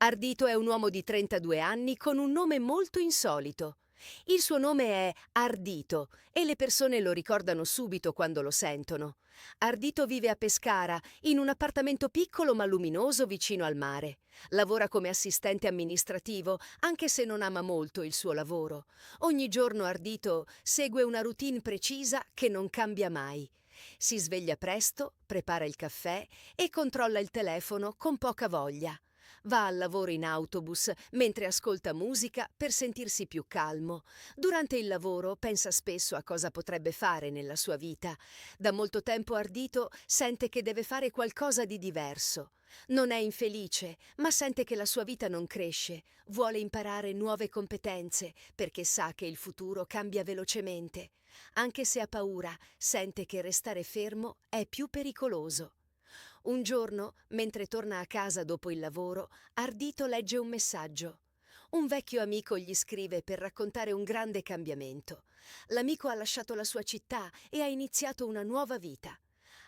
Ardito è un uomo di 32 anni con un nome molto insolito. Il suo nome è Ardito e le persone lo ricordano subito quando lo sentono. Ardito vive a Pescara, in un appartamento piccolo ma luminoso vicino al mare. Lavora come assistente amministrativo, anche se non ama molto il suo lavoro. Ogni giorno Ardito segue una routine precisa che non cambia mai. Si sveglia presto, prepara il caffè e controlla il telefono con poca voglia. Va al lavoro in autobus mentre ascolta musica per sentirsi più calmo. Durante il lavoro pensa spesso a cosa potrebbe fare nella sua vita. Da molto tempo Ardito sente che deve fare qualcosa di diverso. Non è infelice, ma sente che la sua vita non cresce. Vuole imparare nuove competenze perché sa che il futuro cambia velocemente. Anche se ha paura, sente che restare fermo è più pericoloso. Un giorno, mentre torna a casa dopo il lavoro, Ardito legge un messaggio. Un vecchio amico gli scrive per raccontare un grande cambiamento. L'amico ha lasciato la sua città e ha iniziato una nuova vita.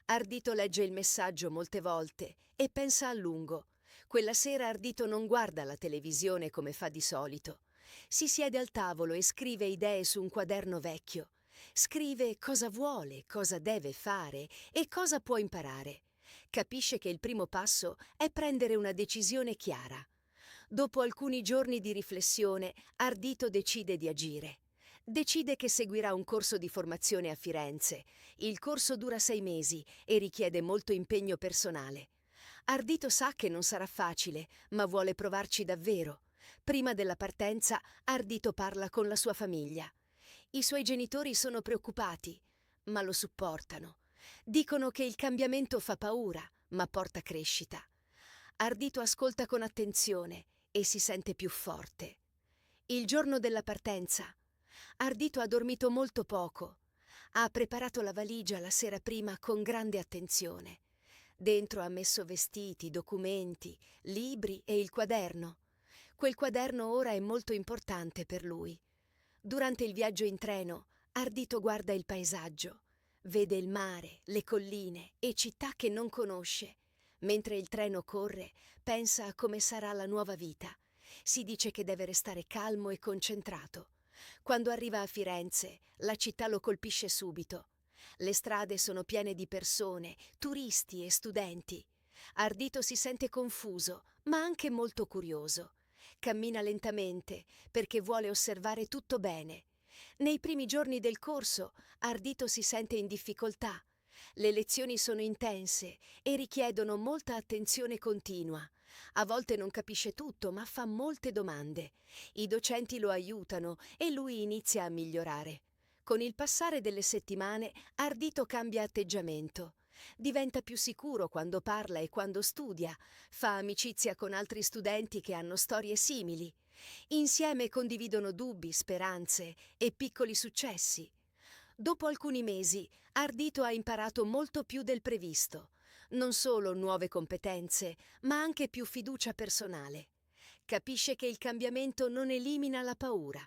Ardito legge il messaggio molte volte e pensa a lungo. Quella sera Ardito non guarda la televisione come fa di solito. Si siede al tavolo e scrive idee su un quaderno vecchio. Scrive cosa vuole, cosa deve fare e cosa può imparare. Capisce che il primo passo è prendere una decisione chiara. Dopo alcuni giorni di riflessione, Ardito decide di agire. Decide che seguirà un corso di formazione a Firenze. Il corso dura 6 mesi e richiede molto impegno personale. Ardito sa che non sarà facile, ma vuole provarci davvero. Prima della partenza, Ardito parla con la sua famiglia. I suoi genitori sono preoccupati, ma lo supportano. Dicono che il cambiamento fa paura, ma porta crescita. Ardito ascolta con attenzione e si sente più forte. Il giorno della partenza, Ardito ha dormito molto poco. Ha preparato la valigia la sera prima con grande attenzione. Dentro ha messo vestiti, documenti, libri e il quaderno. Quel quaderno ora è molto importante per lui. Durante il viaggio in treno, Ardito guarda il paesaggio. Vede il mare, le colline e città che non conosce. Mentre il treno corre, pensa a come sarà la nuova vita. Si dice che deve restare calmo e concentrato. Quando arriva a Firenze, la città lo colpisce subito. Le strade sono piene di persone, turisti e studenti. Ardito si sente confuso, ma anche molto curioso. Cammina lentamente perché vuole osservare tutto bene. Nei primi giorni del corso, Ardito si sente in difficoltà. Le lezioni sono intense e richiedono molta attenzione continua. A volte non capisce tutto, ma fa molte domande. I docenti lo aiutano e lui inizia a migliorare. Con il passare delle settimane, Ardito cambia atteggiamento. Diventa più sicuro quando parla e quando studia. Fa amicizia con altri studenti che hanno storie simili. Insieme condividono dubbi, speranze e piccoli successi. Dopo alcuni mesi, Ardito ha imparato molto più del previsto. Non solo nuove competenze, ma anche più fiducia personale. Capisce che il cambiamento non elimina la paura.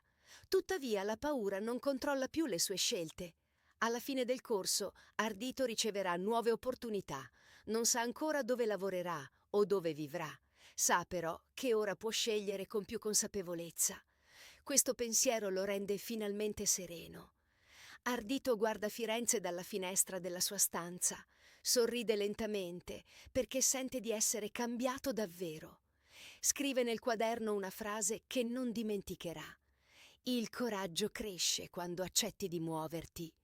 Tuttavia, la paura non controlla più le sue scelte. Alla fine del corso, Ardito riceverà nuove opportunità. Non sa ancora dove lavorerà o dove vivrà. Sa però che ora può scegliere con più consapevolezza. Questo pensiero lo rende finalmente sereno. Ardito guarda Firenze dalla finestra della sua stanza. Sorride lentamente perché sente di essere cambiato davvero. Scrive nel quaderno una frase che non dimenticherà. Il coraggio cresce quando accetti di muoverti,